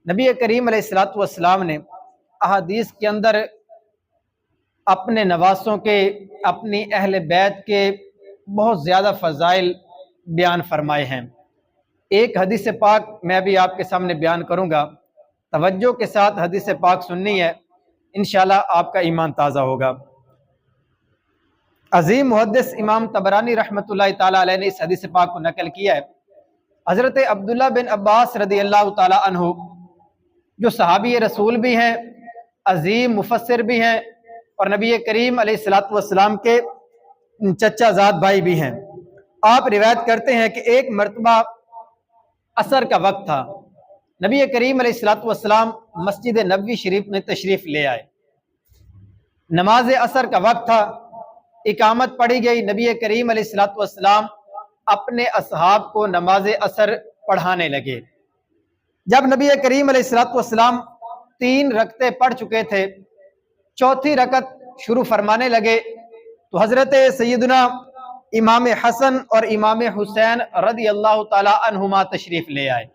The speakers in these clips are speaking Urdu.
نبی کریم علیہ الصلوۃ والسلام نے احادیث کے اندر اپنے نواسوں کے، اپنی اہل بیت کے بہت زیادہ فضائل بیان فرمائے ہیں۔ ایک حدیث پاک میں بھی آپ کے سامنے بیان کروں گا، توجہ کے ساتھ حدیث پاک سننی ہے، انشاءاللہ آپ کا ایمان تازہ ہوگا۔ عظیم محدث امام طبرانی رحمۃ اللہ تعالیٰ علیہ نے اس حدیث پاک کو نقل کیا ہے۔ حضرت عبداللہ بن عباس رضی اللہ تعالیٰ عنہ جو صحابی رسول بھی ہیں، عظیم مفسر بھی ہیں، اور نبی کریم علیہ الصلوۃ والسلام کے چچا زاد بھائی بھی ہیں، آپ روایت کرتے ہیں کہ ایک مرتبہ عصر کا وقت تھا، نبی کریم علیہ الصلوۃ والسلام مسجد نبوی شریف میں تشریف لے آئے، نماز عصر کا وقت تھا، اقامت پڑھی گئی، نبی کریم علیہ الصلوۃ والسلام اپنے اصحاب کو نماز عصر پڑھانے لگے۔ جب نبی کریم علیہ الصلوۃ والسلام 3 رکعتیں پڑھ چکے تھے، چوتھی رکعت شروع فرمانے لگے تو حضرت سیدنا امام حسن اور امام حسین رضی اللہ تعالی عنہما تشریف لے آئے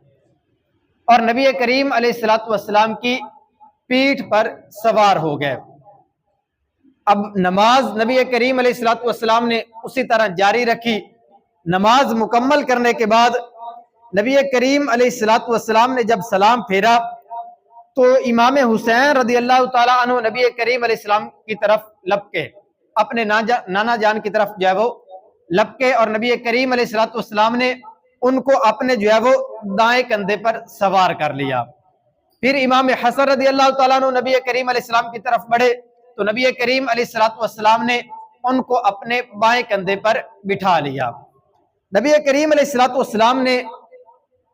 اور نبی کریم علیہ الصلوۃ والسلام کی پیٹھ پر سوار ہو گئے۔ اب نماز نبی کریم علیہ الصلوۃ والسلام نے اسی طرح جاری رکھی۔ نماز مکمل کرنے کے بعد نبی کریم علیہ الصلوۃ والسلام نے جب سلام پھیرا تو امام حسین رضی اللہ تعالیٰ عنہ نبی کریم علیہ السلام کی طرف لپکے، اپنے نانا جان کی طرف جو ہے وہ لپکے، اور نبی کریم علیہ الصلوۃ والسلام نے ان کو اپنے جو ہے وہ دائیں کندھے پر سوار کر لیا۔ پھر امام حسن رضی اللہ تعالیٰ عنہ نبی کریم علیہ السلام کی طرف بڑھے تو نبی کریم علیہ الصلوۃ والسلام نے ان کو اپنے بائیں کندھے پر بٹھا لیا۔ نبی کریم علیہ الصلوۃ والسلام نے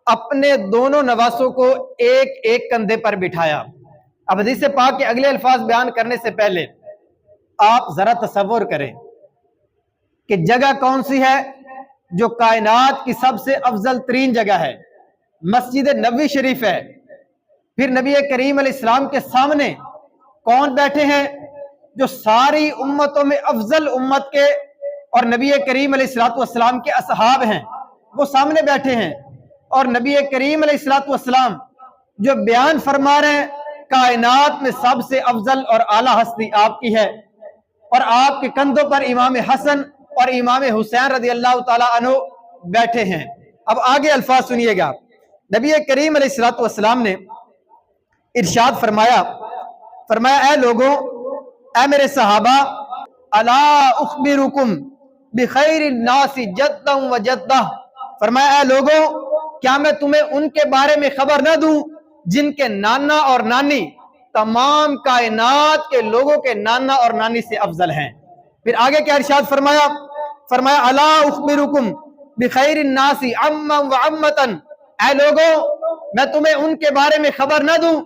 اپنے دونوں نواسوں کو ایک ایک کندھے پر بٹھایا۔ اب حدیث پاک کے اگلے الفاظ بیان کرنے سے پہلے آپ ذرا تصور کریں کہ جگہ کون سی ہے جو کائنات کی سب سے افضل ترین جگہ ہے، مسجد نبوی شریف ہے۔ پھر نبی کریم علیہ السلام کے سامنے کون بیٹھے ہیں؟ جو ساری امتوں میں افضل امت کے اور نبی کریم علیہ الصلوۃ والسلام کے اصحاب ہیں، وہ سامنے بیٹھے ہیں، اور نبی کریم علیہ الصلوۃ والسلام جو بیان فرما رہے ہیں کائنات میں سب سے افضل اور اعلیٰ ہستی آپ کی ہے، اور آپ کے کندھوں پر امام حسن اور امام حسین رضی اللہ تعالیٰ عنہ بیٹھے ہیں۔ اب آگے الفاظ سنیے گا، نبی کریم علیہ الصلوۃ والسلام نے ارشاد فرمایا اے لوگوں، اے میرے صحابہ، الا اخبرکم بخیر الناس جدا و جدہ، فرمایا اے لوگوں، کیا میں تمہیں ان کے بارے میں خبر نہ دوں جن کے نانا اور نانی تمام کائنات کے لوگوں کے نانا اور نانی سے افضل ہیں۔ پھر آگے کیا ارشاد فرمایا الا اخبرکم بخیر الناس عما و عمتن، اے لوگوں، میں تمہیں ان کے بارے میں خبر نہ دوں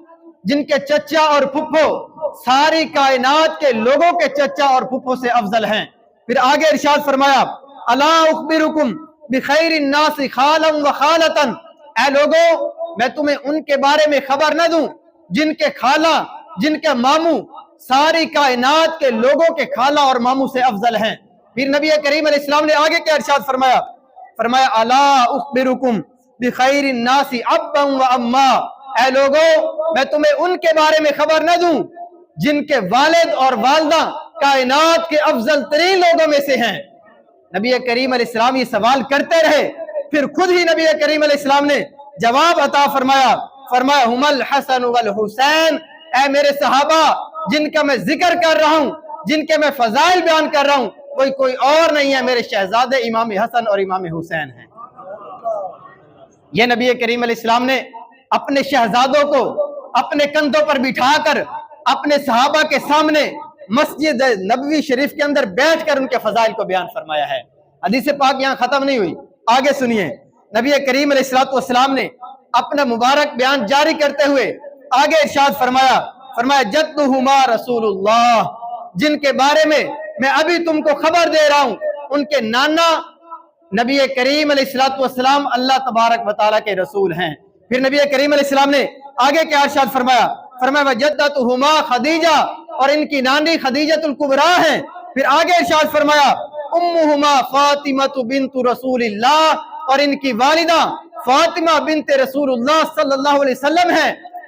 جن کے چچا اور پھپھو ساری کائنات کے لوگوں کے چچا اور پھپھو سے افضل ہیں۔ پھر آگے ارشاد فرمایا الا اخبرکم بخیر الناس خالا و خالتن، اے لوگوں، میں تمہیں ان کے بارے میں خبر نہ دوں جن کے خالہ، جن کے ماموں ساری کائنات کے لوگوں کے خالہ اور ماموں سے افضل ہیں۔ پھر نبی کریم علیہ السلام نے آگے کیا ارشاد فرمایا الا اخبرکم بخیر الناس ابا و اما، اے لوگوں، میں تمہیں ان کے بارے میں خبر نہ دوں جن کے والد اور والدہ کائنات کے افضل ترین لوگوں میں سے ہیں۔ نبی کریم علیہ السلام یہ سوال کرتے رہے، پھر خود ہی نبی کریم علیہ السلام نے جواب عطا فرمایا ہم الحسن والحسین، اے میرے صحابہ، جن کا میں ذکر کر رہا ہوں، جن کے میں فضائل بیان کر رہا ہوں، کوئی اور نہیں ہے، میرے شہزادے امام حسن اور امام حسین ہیں۔ یہ نبی کریم علیہ السلام نے اپنے شہزادوں کو اپنے کندھوں پر بٹھا کر اپنے صحابہ کے سامنے مسجد نبوی شریف کے اندر بیٹھ کر ان کے فضائل کو بیان فرمایا ہے۔ حدیث پاک یہاں ختم نہیں ہوئی، آگے سنیے، نبی کریم علیہ الصلوۃ والسلام نے اپنا مبارک بیان جاری کرتے ہوئے آگے ارشاد فرمایا جدہما رسول اللہ، جن کے بارے میں ابھی تم کو خبر دے رہا ہوں، ان کے نانا نبی کریم علیہ الصلوۃ والسلام اللہ تبارک و تعالیٰ کے رسول ہیں۔ پھر نبی کریم علیہ السلام نے آگے کیا ارشاد فرمایا وجدتہما خدیجہ، اور ان کی نانی خدیجۃ الکبریٰ ہیں۔ پھر آگے ارشاد فرمایا امہما فاطمہ بنت رسول اللہ، اور ان کی والدہ فاطمہ بنت رسول اللہ صلی اللہ علیہ وسلم ہیں۔